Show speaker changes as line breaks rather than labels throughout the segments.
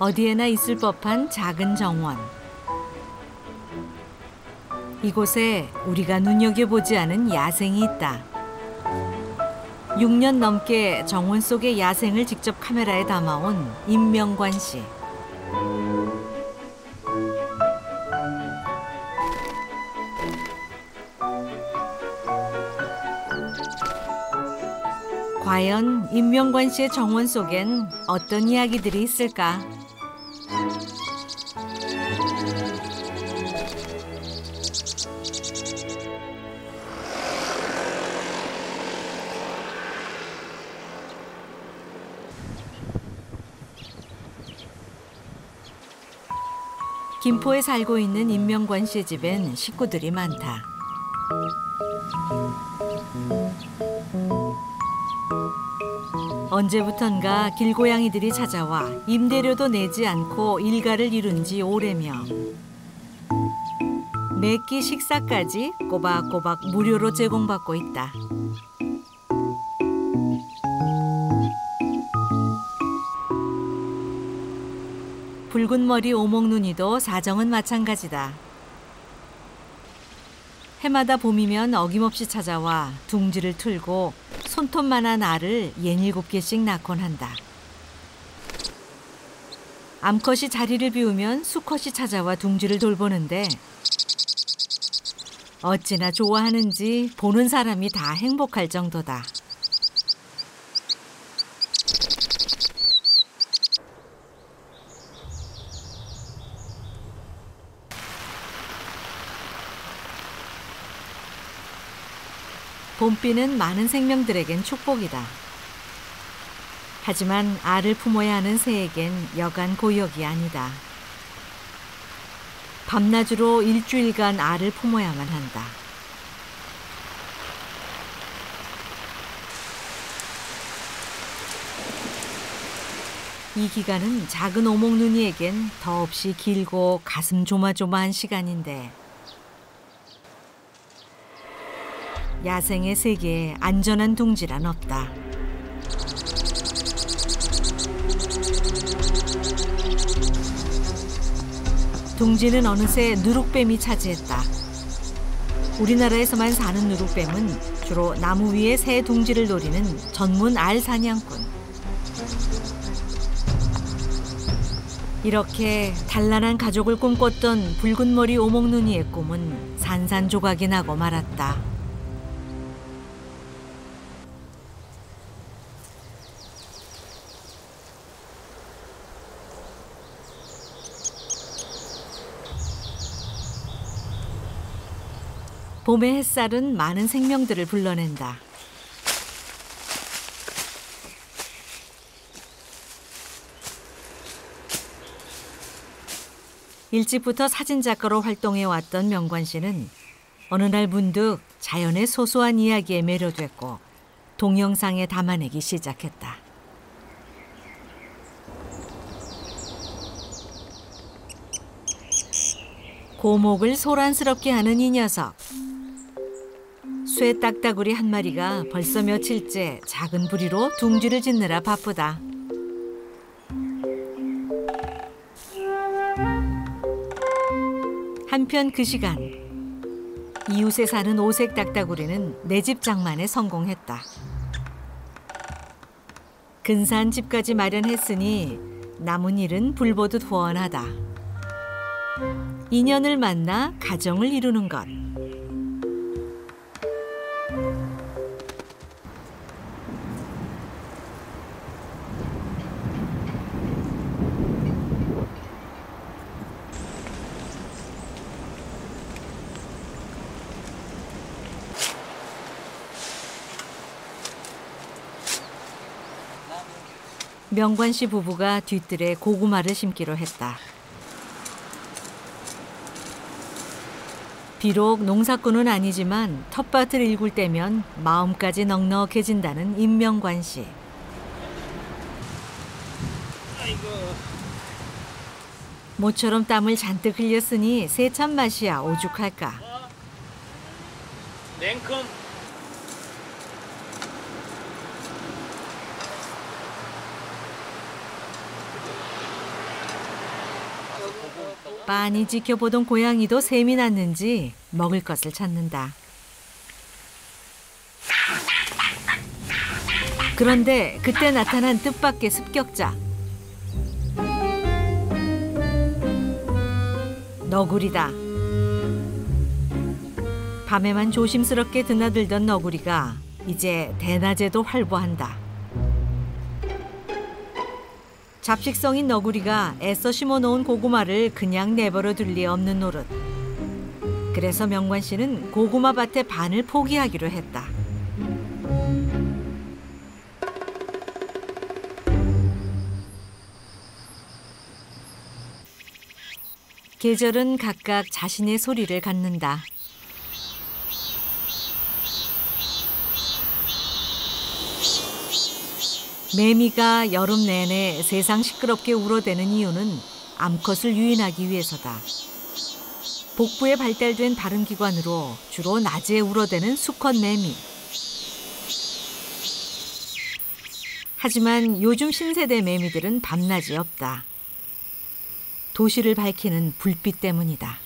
어디에나 있을 법한 작은 정원. 이곳에 우리가 눈여겨보지 않은 야생이 있다. 6년 넘게 정원 속의 야생을 직접 카메라에 담아온 임명관 씨. 과연 임명관 씨의 정원 속엔 어떤 이야기들이 있을까? 김포에 살고 있는 임명관 씨의 집엔 식구들이 많다. 언제부턴가 길고양이들이 찾아와 임대료도 내지 않고 일가를 이룬 지 오래며 매 끼 식사까지 꼬박꼬박 무료로 제공받고 있다. 붉은 머리 오목눈이도 사정은 마찬가지다. 해마다 봄이면 어김없이 찾아와 둥지를 틀고 손톱만한 알을 67개씩 낳곤 한다. 암컷이 자리를 비우면 수컷이 찾아와 둥지를 돌보는데 어찌나 좋아하는지 보는 사람이 다 행복할 정도다. 봄비는 많은 생명들에겐 축복이다. 하지만 알을 품어야 하는 새에겐 여간 고역이 아니다. 밤낮으로 일주일간 알을 품어야만 한다. 이 기간은 작은 오목눈이에겐 더없이 길고 가슴 조마조마한 시간인데 야생의 세계에 안전한 둥지란 없다. 둥지는 어느새 누룩뱀이 차지했다. 우리나라에서만 사는 누룩뱀은 주로 나무 위에 새 둥지를 노리는 전문 알 사냥꾼. 이렇게 단란한 가족을 꿈꿨던 붉은 머리 오목눈이의 꿈은 산산조각이 나고 말았다. 봄의 햇살은 많은 생명들을 불러낸다. 일찍부터 사진작가로 활동해왔던 명관 씨는 어느 날 문득 자연의 소소한 이야기에 매료됐고 동영상에 담아내기 시작했다. 고목을 소란스럽게 하는 이 녀석. 쇠 딱따구리 한 마리가 벌써 며칠째 작은 부리로 둥지를 짓느라 바쁘다. 한편 그 시간 이웃에 사는 오색 딱따구리는 내 집 장만에 성공했다. 근사한 집까지 마련했으니 남은 일은 불보듯 후원하다. 인연을 만나 가정을 이루는 것. 명관 씨 부부가 뒤뜰에 고구마를 심기로 했다. 비록 농사꾼은 아니지만 텃밭을 일굴 때면 마음까지 넉넉해진다는 임명관 씨. 모처럼 땀을 잔뜩 흘렸으니 세찬 맛이야 오죽할까.
냉큼.
빤히 지켜보던 고양이도 셈이 났는지 먹을 것을 찾는다. 그런데 그때 나타난 뜻밖의 습격자. 너구리다. 밤에만 조심스럽게 드나들던 너구리가 이제 대낮에도 활보한다. 잡식성인 너구리가 애써 심어놓은 고구마를 그냥 내버려 둘 리 없는 노릇. 그래서 명관 씨는 고구마 밭의 반을 포기하기로 했다. 계절은 각각 자신의 소리를 갖는다. 매미가 여름 내내 세상 시끄럽게 울어대는 이유는 암컷을 유인하기 위해서다. 복부에 발달된 다른 기관으로 주로 낮에 울어대는 수컷 매미. 하지만 요즘 신세대 매미들은 밤낮이 없다. 도시를 밝히는 불빛 때문이다.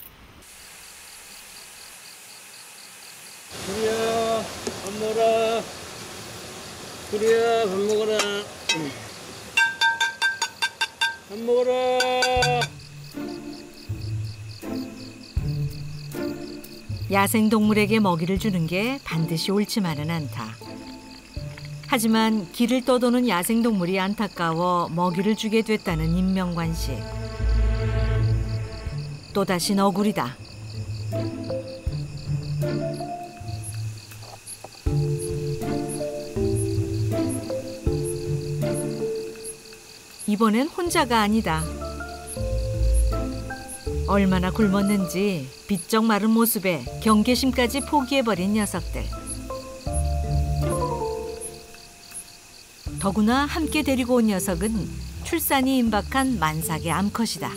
구리야, 밥 먹어라. 구리야, 밥 먹어라. 밥 먹어라.
야생동물에게 먹이를 주는 게 반드시 옳지만은 않다. 하지만 길을 떠도는 야생동물이 안타까워 먹이를 주게 됐다는 임명관 씨. 또다시 너구리다. 이번엔 혼자가 아니다. 얼마나 굶었는지 비쩍 마른 모습에 경계심까지 포기해버린 녀석들. 더구나 함께 데리고 온 녀석은 출산이 임박한 만삭의 암컷이다.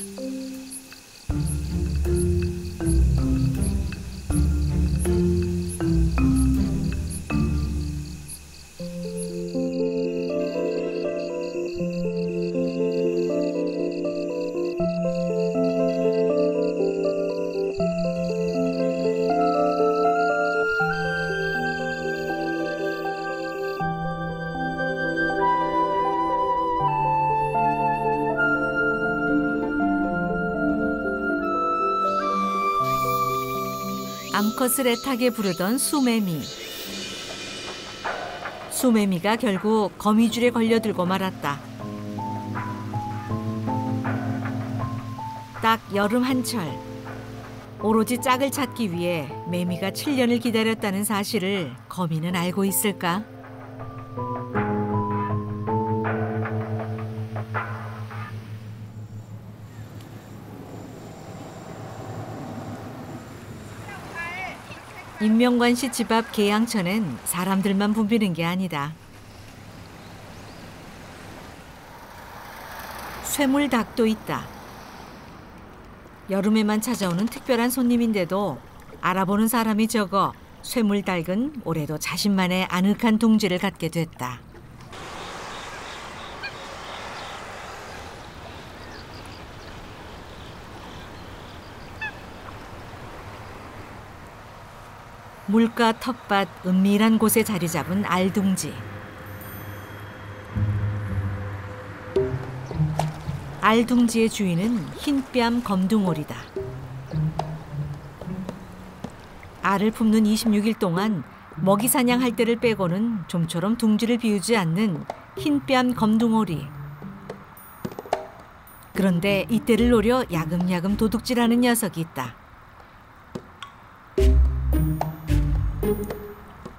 암컷을 애타게 부르던 수매미. 수매미가 결국 거미줄에 걸려들고 말았다. 딱 여름 한철. 오로지 짝을 찾기 위해 매미가 7년을 기다렸다는 사실을 거미는 알고 있을까? 임명관 씨 집 앞 계양천엔 사람들만 붐비는 게 아니다. 쇠물닭도 있다. 여름에만 찾아오는 특별한 손님인데도 알아보는 사람이 적어 쇠물닭은 올해도 자신만의 아늑한 둥지를 갖게 됐다. 물가 텃밭 은밀한 곳에 자리 잡은 알둥지. 알둥지의 주인은 흰뺨 검둥오리다. 알을 품는 26일 동안 먹이 사냥할 때를 빼고는 좀처럼 둥지를 비우지 않는 흰뺨 검둥오리. 그런데 이때를 노려 야금야금 도둑질하는 녀석이 있다.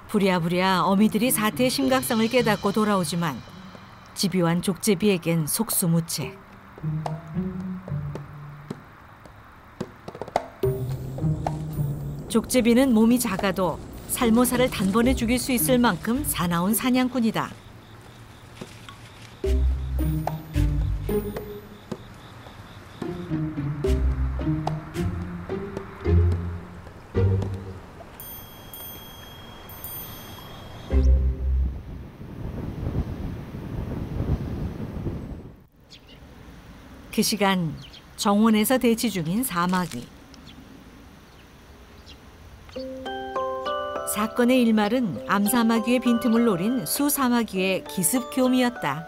부랴부랴 어미들이 사태의 심각성을 깨닫고 돌아오지만 집요한 족제비에겐 속수무책. 족제비는 몸이 작아도 살모사를 단번에 죽일 수 있을 만큼 사나운 사냥꾼이다. 그 시간 정원에서 대치 중인 사마귀. 사건의 일말은 암사마귀의 빈틈을 노린 수사마귀의 기습 교미였다.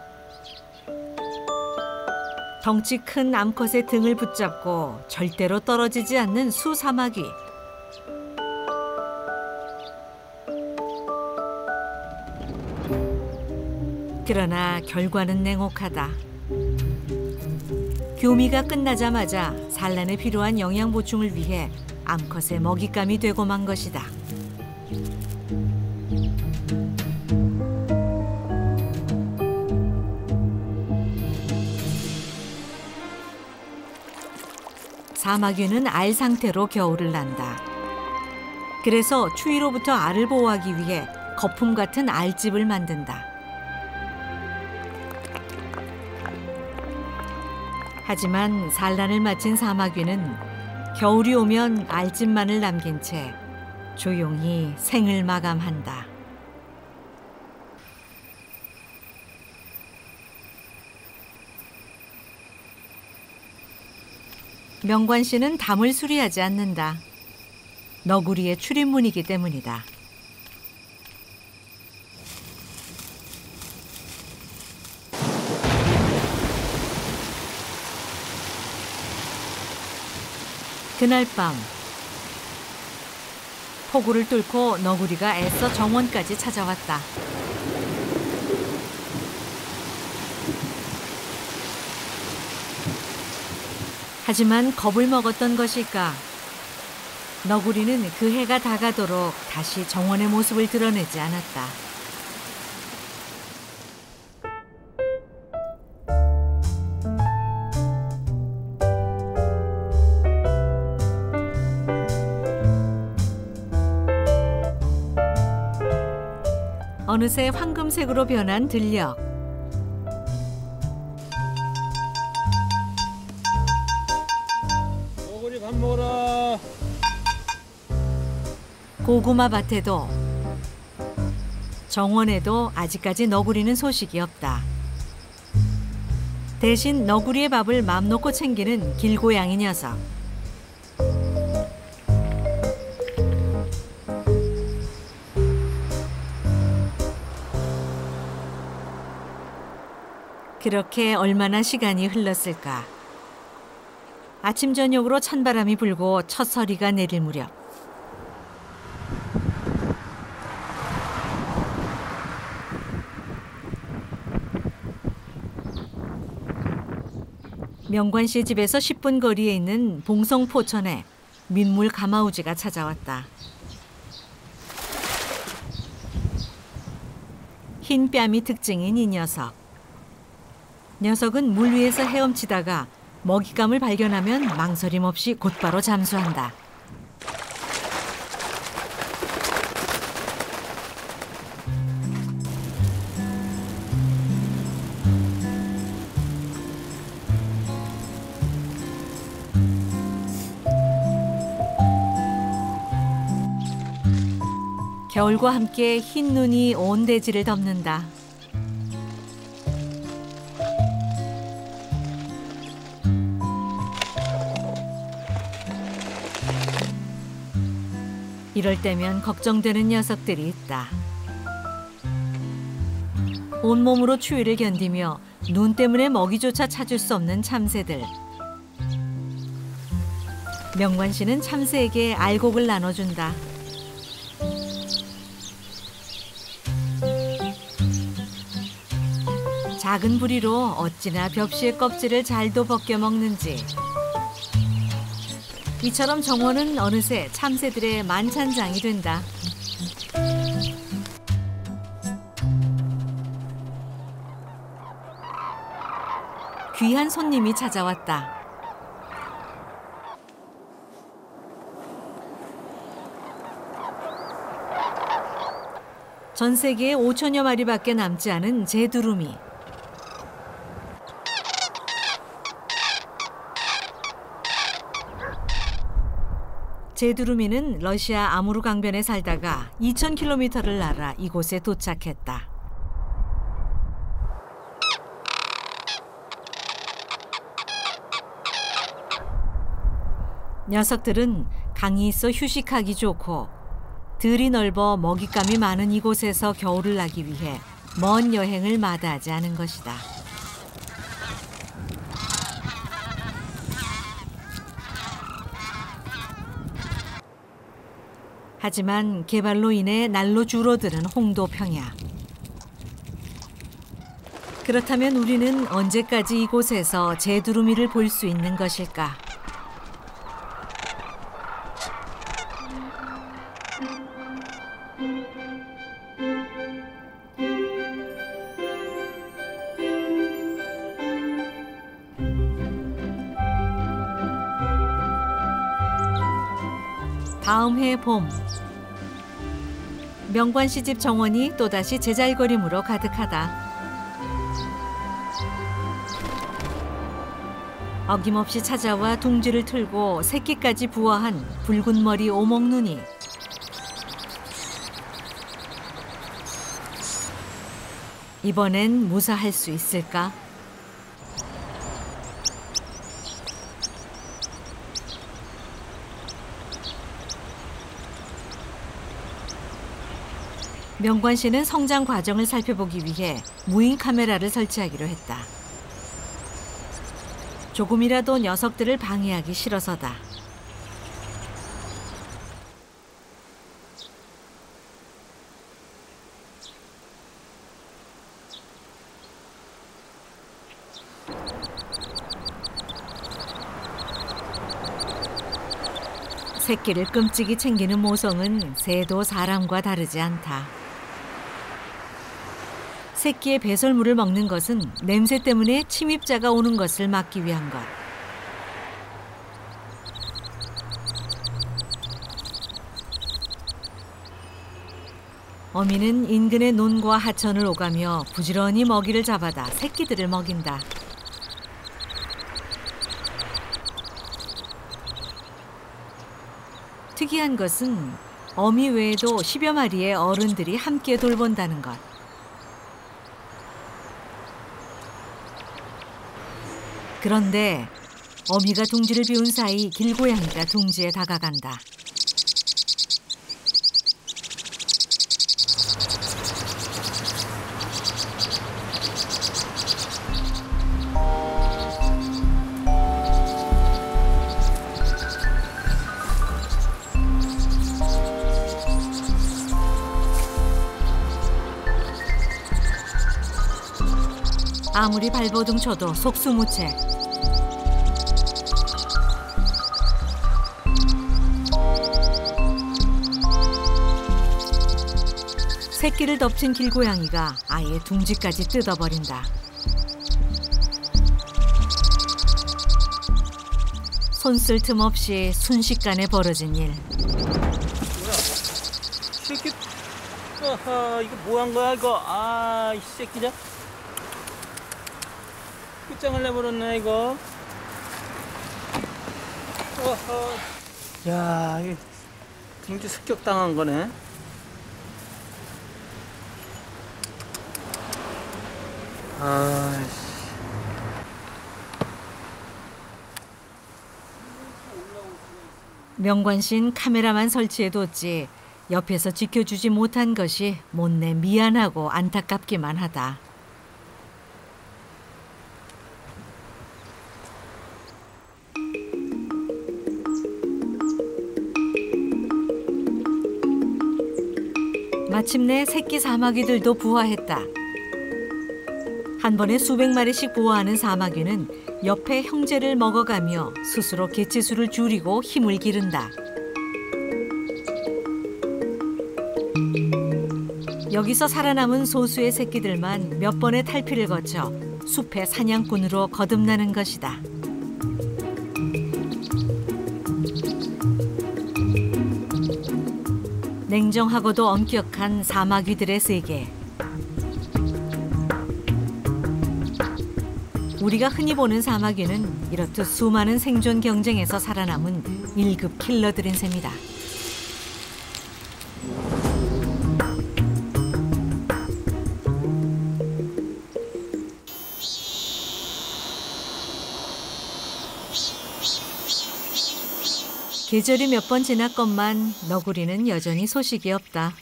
덩치 큰 암컷의 등을 붙잡고 절대로 떨어지지 않는 수사마귀. 그러나 결과는 냉혹하다. 교미가 끝나자마자 산란에 필요한 영양 보충을 위해 암컷의 먹잇감이 되고 만 것이다. 사마귀는 알 상태로 겨울을 난다. 그래서 추위로부터 알을 보호하기 위해 거품 같은 알집을 만든다. 하지만 산란을 마친 사마귀는 겨울이 오면 알집만을 남긴 채 조용히 생을 마감한다. 명관 씨는 담을 수리하지 않는다. 너구리의 출입문이기 때문이다. 그날 밤 폭우를 뚫고 너구리가 애써 정원까지 찾아왔다. 하지만 겁을 먹었던 것일까? 너구리는 그 해가 다가도록 다시 정원의 모습을 드러내지 않았다. 어느새 황금색으로 변한 들녘.
너구리 밥 먹어라.
고구마 밭에도 정원에도 아직까지 너구리는 소식이 없다. 대신 너구리의 밥을 맘 놓고 챙기는 길고양이 녀석. 그렇게 얼마나 시간이 흘렀을까. 아침 저녁으로 찬바람이 불고 첫 서리가 내릴 무렵 명관 씨 집에서 10분 거리에 있는 봉성포천에 민물 가마우지가 찾아왔다. 흰 뺨이 특징인 이 녀석. 녀석은 물 위에서 헤엄치다가 먹잇감을 발견하면 망설임 없이 곧바로 잠수한다. 겨울과 함께 흰 눈이 온 대지를 덮는다. 이럴 때면 걱정되는 녀석들이 있다. 온몸으로 추위를 견디며 눈 때문에 먹이조차 찾을 수 없는 참새들. 명관 씨는 참새에게 알곡을 나눠준다. 작은 부리로 어찌나 벽시의 껍질을 잘도 벗겨 먹는지. 이처럼 정원은 어느새 참새들의 만찬장이 된다. 귀한 손님이 찾아왔다. 전 세계에 5천여 마리밖에 남지 않은 제두루미. 제두루미는 러시아 아무르 강변에 살다가 2,000km를 날아 이곳에 도착했다. 녀석들은 강이 있어 휴식하기 좋고 들이 넓어 먹잇감이 많은 이곳에서 겨울을 나기 위해 먼 여행을 마다하지 않은 것이다. 하지만 개발로 인해 날로 줄어드는 홍도 평야. 그렇다면 우리는 언제까지 이곳에서 제두루미를 볼 수 있는 것일까? 다음 해 봄, 명관 씨 집 정원이 또다시 제잘거림으로 가득하다. 어김없이 찾아와 둥지를 틀고 새끼까지 부화한 붉은 머리 오목눈이. 이번엔 무사할 수 있을까? 명관 씨는 성장 과정을 살펴보기 위해 무인 카메라를 설치하기로 했다. 조금이라도 녀석들을 방해하기 싫어서다. 새끼를 끔찍이 챙기는 모성은 새도 사람과 다르지 않다. 새끼의 배설물을 먹는 것은 냄새 때문에 침입자가 오는 것을 막기 위한 것. 어미는 인근의 논과 하천을 오가며 부지런히 먹이를 잡아다 새끼들을 먹인다. 특이한 것은 어미 외에도 10여 마리의 어른들이 함께 돌본다는 것. 그런데 어미가 둥지를 비운 사이 길고양이가 둥지에 다가간다. 아무리 발버둥 쳐도 속수무책. 새끼를 덮친 길고양이가 아예 둥지까지 뜯어버린다. 손쓸 틈 없이 순식간에 벌어진 일.
뭐야? 새끼. 아하, 이거 뭐 한 거야 이거? 아, 이 새끼냐? 끝장을 내버렸네 이거. 어허. 야, 이게 둥지 습격당한 거네. 아이씨.
명관 씨는 카메라만 설치해뒀지 옆에서 지켜주지 못한 것이 못내 미안하고 안타깝기만 하다. 마침내 새끼 사마귀들도 부화했다. 한 번에 수백 마리씩 부화하는 사마귀는 옆에 형제를 먹어가며 스스로 개체수를 줄이고 힘을 기른다. 여기서 살아남은 소수의 새끼들만 몇 번의 탈피를 거쳐 숲의 사냥꾼으로 거듭나는 것이다. 냉정하고도 엄격한 사마귀들의 세계. 우리가 흔히 보는 사마귀는 이렇듯 수많은 생존 경쟁에서 살아남은 1급 킬러들인 셈이다. 계절이 몇 번 지났건만 너구리는 여전히 소식이 없다.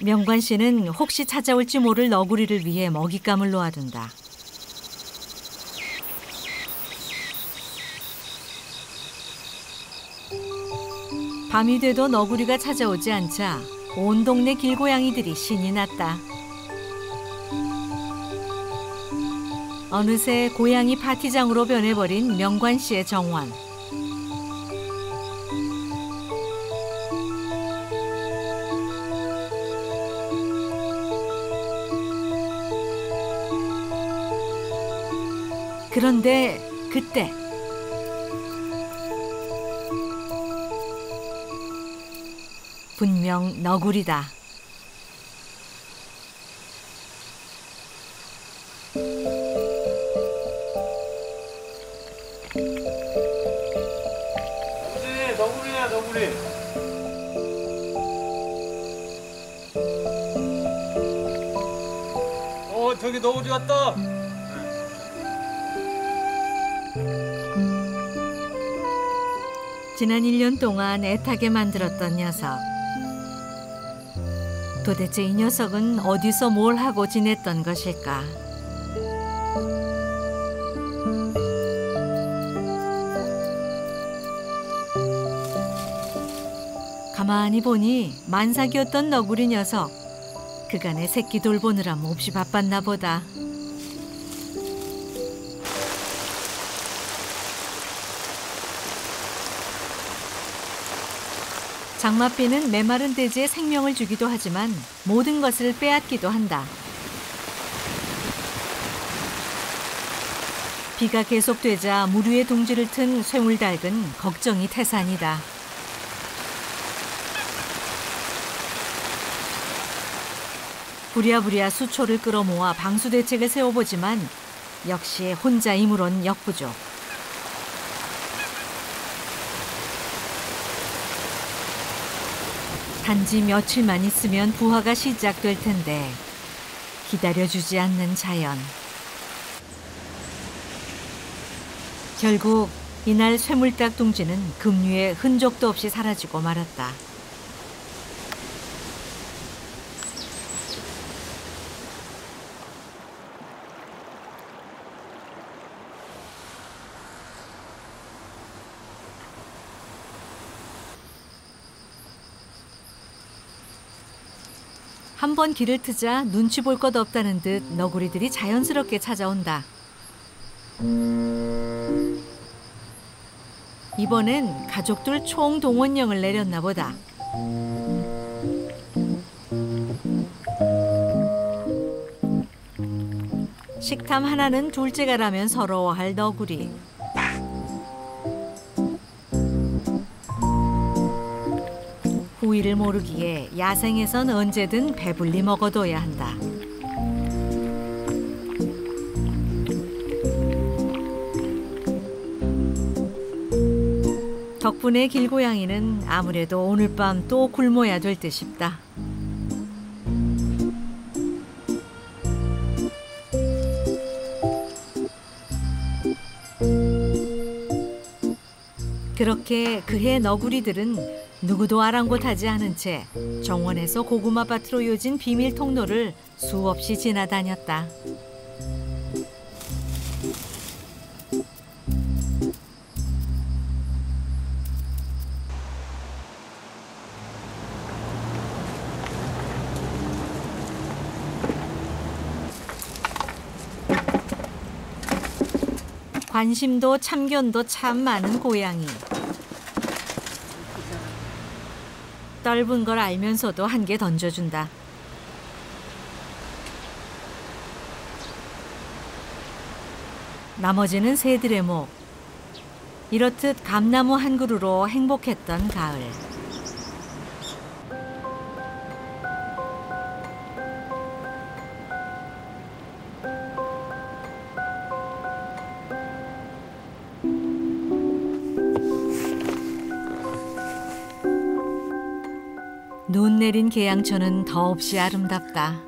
명관 씨는 혹시 찾아올지 모를 너구리를 위해 먹잇감을 놓아둔다. 밤이 돼도 너구리가 찾아오지 않자 온 동네 길고양이들이 신이 났다. 어느새 고양이 파티장으로 변해버린 명관 씨의 정원. 그런데 그때 분명 너구리다.
너구리야, 너구리. 저기 너구리 왔다.
지난 1년 동안 애타게 만들었던 녀석. 도대체 이 녀석은 어디서 뭘 하고 지냈던 것일까? 가만히 보니 만삭이었던 너구리 녀석. 그간의 새끼 돌보느라 몹시 바빴나 보다. 장맛비는 메마른 돼지에 생명을 주기도 하지만 모든 것을 빼앗기도 한다. 비가 계속되자 물 위에 둥지를 튼 쇠물닭은 걱정이 태산이다. 부랴부랴 수초를 끌어모아 방수 대책을 세워보지만 역시 혼자 힘으론 역부족. 단지 며칠만 있으면 부화가 시작될 텐데 기다려주지 않는 자연. 결국 이날 쇠물닭 둥지는 급류에 흔적도 없이 사라지고 말았다. 한 번 길을 트자 눈치 볼 것 없다는 듯 너구리들이 자연스럽게 찾아온다. 이번엔 가족들 총동원령을 내렸나 보다. 식탐 하나는 둘째가라면 서러워할 너구리. 후위를 모르기에 야생에선 언제든 배불리 먹어둬야 한다. 덕분에 길고양이는 아무래도 오늘 밤 또 굶어야 될 듯 싶다. 그렇게 그해 너구리들은 누구도 아랑곳하지 않은 채 정원에서 고구마밭으로 이어진 비밀 통로를 수없이 지나다녔다. 관심도 참견도 참 많은 고양이. 떫은 걸 알면서도 한 개 던져준다. 나머지는 새들의 목. 이렇듯 감나무 한 그루로 행복했던 가을. 눈 내린 계양천은 더없이 아름답다.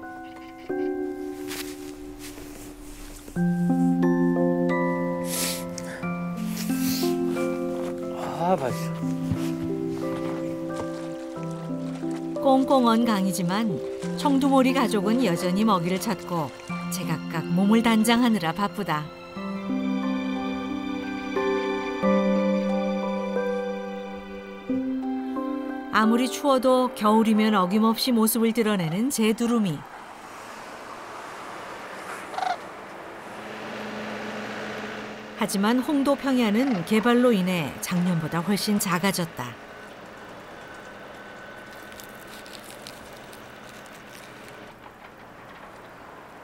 꽁꽁 언 강이지만 청두모리 가족은 여전히 먹이를 찾고 제각각 몸을 단장하느라 바쁘다. 아무리 추워도 겨울이면 어김없이 모습을 드러내는 제두루미. 하지만 홍도 평야는 개발로 인해 작년보다 훨씬 작아졌다.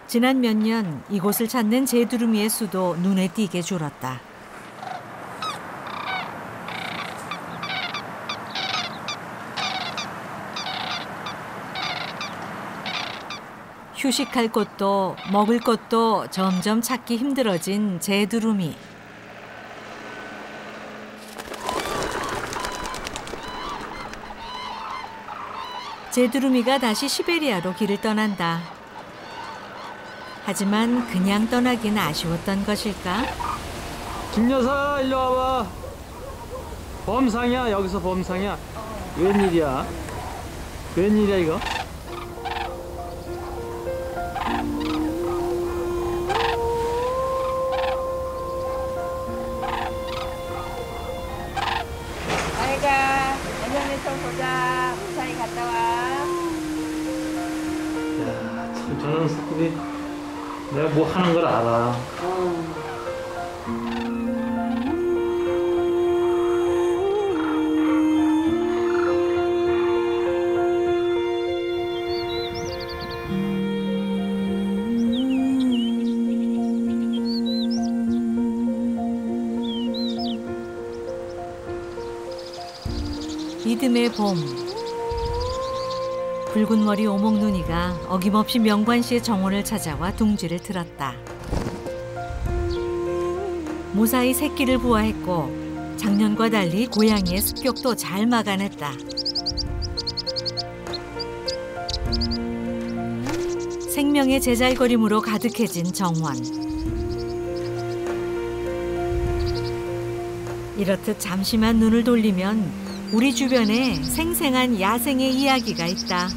지난 몇 년 이곳을 찾는 제두루미의 수도 눈에 띄게 줄었다. 휴식할 곳도 먹을 것도 점점 찾기 힘들어진 제두루미. 제두루미가 다시 시베리아로 길을 떠난다. 하지만 그냥 떠나긴 아쉬웠던 것일까?
김 여사 일로 와봐. 범상이야. 여기서 범상이야. 웬일이야? 웬일이야 이거?
아이가 내년에 또 보자. 무사히 갔다 와.
야, 참 저 녀석들이 내가 뭐 하는 걸 알아.
이듬해 봄. 붉은 머리 오목눈이가 어김없이 명관 씨의 정원을 찾아와 둥지를 틀었다. 무사히 새끼를 부화했고 작년과 달리 고양이의 습격도 잘 막아냈다. 생명의 제잘거림으로 가득해진 정원. 이렇듯 잠시만 눈을 돌리면 우리 주변에 생생한 야생의 이야기가 있다.